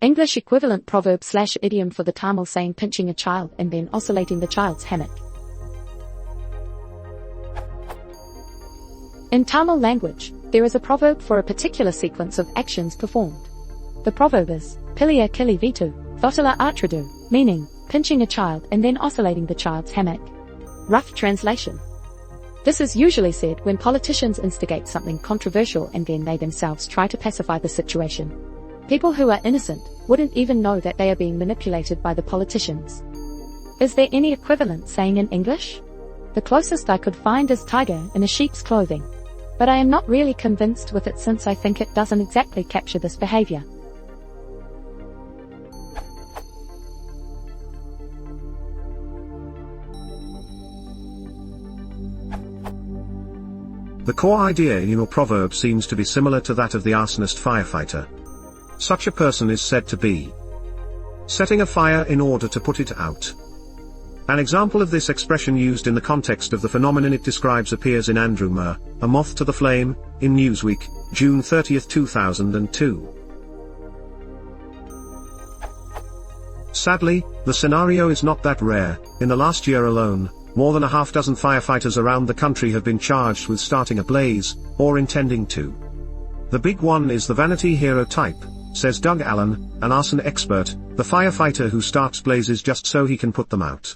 English equivalent proverb/idiom for the Tamil saying pinching a child and then oscillating the child's hammock. In Tamil language, there is a proverb for a particular sequence of actions performed. The proverb is, Piliya kili vitu, thotala atradu, meaning, pinching a child and then oscillating the child's hammock. Rough translation. This is usually said when politicians instigate something controversial and then they themselves try to pacify the situation. People who are innocent wouldn't even know that they are being manipulated by the politicians. Is there any equivalent saying in English? The closest I could find is tiger in a sheep's clothing. But I am not really convinced with it since I think it doesn't exactly capture this behavior. The core idea in your proverb seems to be similar to that of the arsonist firefighter. Such a person is said to be setting a fire in order to put it out. An example of this expression used in the context of the phenomenon it describes appears in Andrew Murr, A Moth to the Flame, in Newsweek, June 30, 2002. Sadly, the scenario is not that rare. In the last year alone, more than a half dozen firefighters around the country have been charged with starting a blaze, or intending to. The big one is the vanity hero type, says Doug Allen, an arson expert, the firefighter who starts blazes just so he can put them out.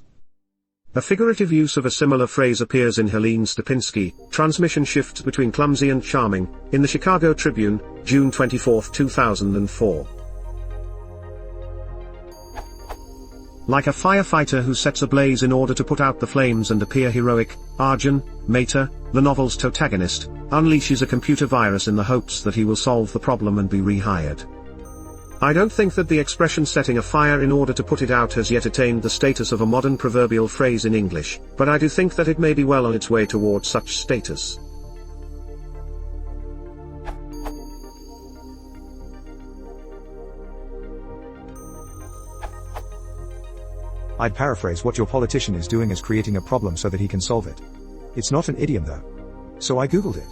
A figurative use of a similar phrase appears in Helene Stupinski, Transmission Shifts Between Clumsy and Charming, in the Chicago Tribune, June 24, 2004. Like a firefighter who sets a blaze in order to put out the flames and appear heroic, Arjun Mehta, the novel's protagonist, unleashes a computer virus in the hopes that he will solve the problem and be rehired. I don't think that the expression setting a fire in order to put it out has yet attained the status of a modern proverbial phrase in English, but I do think that it may be well on its way towards such status. I'd paraphrase what your politician is doing is creating a problem so that he can solve it. It's not an idiom though. So I googled it.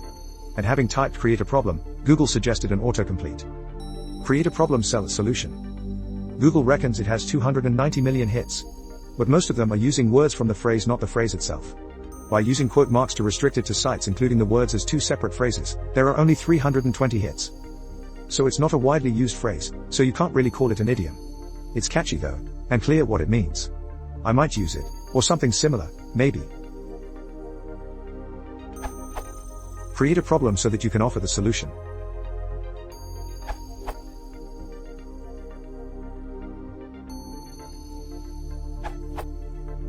And having typed create a problem, Google suggested an autocomplete. Create a problem, sell a solution. Google reckons it has 290 million hits. But most of them are using words from the phrase, not the phrase itself. By using quote marks to restrict it to sites including the words as two separate phrases, there are only 320 hits. So it's not a widely used phrase, so you can't really call it an idiom. It's catchy though, and clear what it means. I might use it, or something similar, maybe. Create a problem so that you can offer the solution.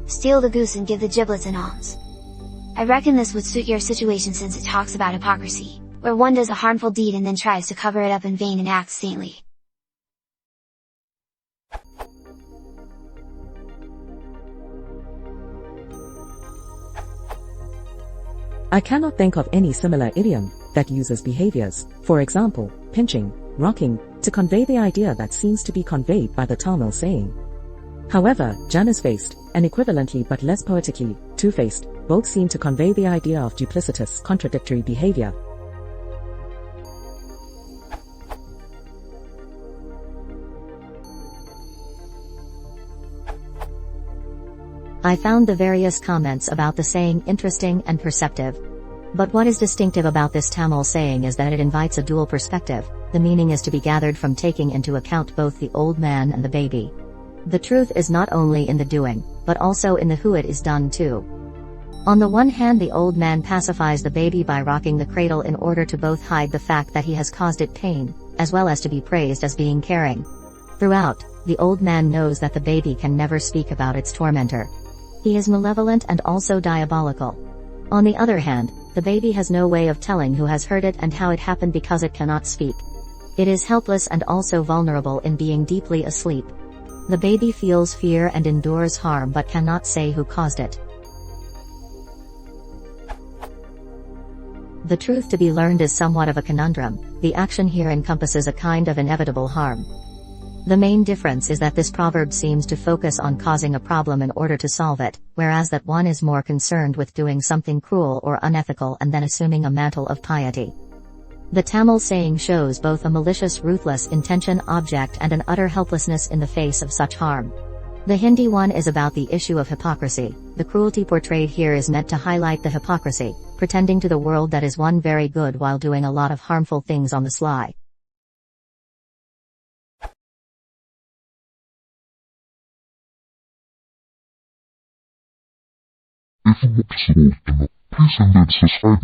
Steal the goose and give the giblets an alms. I reckon this would suit your situation since it talks about hypocrisy, where one does a harmful deed and then tries to cover it up in vain and acts saintly. I cannot think of any similar idiom that uses behaviors, for example, pinching, rocking, to convey the idea that seems to be conveyed by the Tamil saying. However, Jan is faced, and equivalently but less poetically, two-faced, both seem to convey the idea of duplicitous, contradictory behavior. I found the various comments about the saying interesting and perceptive. But what is distinctive about this Tamil saying is that it invites a dual perspective. The meaning is to be gathered from taking into account both the old man and the baby. The truth is not only in the doing, but also in the who it is done to. On the one hand, the old man pacifies the baby by rocking the cradle in order to both hide the fact that he has caused it pain, as well as to be praised as being caring. Throughout, the old man knows that the baby can never speak about its tormentor. He is malevolent and also diabolical. On the other hand, the baby has no way of telling who has heard it and how it happened because it cannot speak. It is helpless and also vulnerable in being deeply asleep. The baby feels fear and endures harm but cannot say who caused it. The truth to be learned is somewhat of a conundrum. The action here encompasses a kind of inevitable harm. The main difference is that this proverb seems to focus on causing a problem in order to solve it, whereas that one is more concerned with doing something cruel or unethical and then assuming a mantle of piety. The Tamil saying shows both a malicious ruthless intention object and an utter helplessness in the face of such harm. The Hindi one is about the issue of hypocrisy. The cruelty portrayed here is meant to highlight the hypocrisy, pretending to the world that is one very good while doing a lot of harmful things on the sly. If you want to support them, please send them subscribe.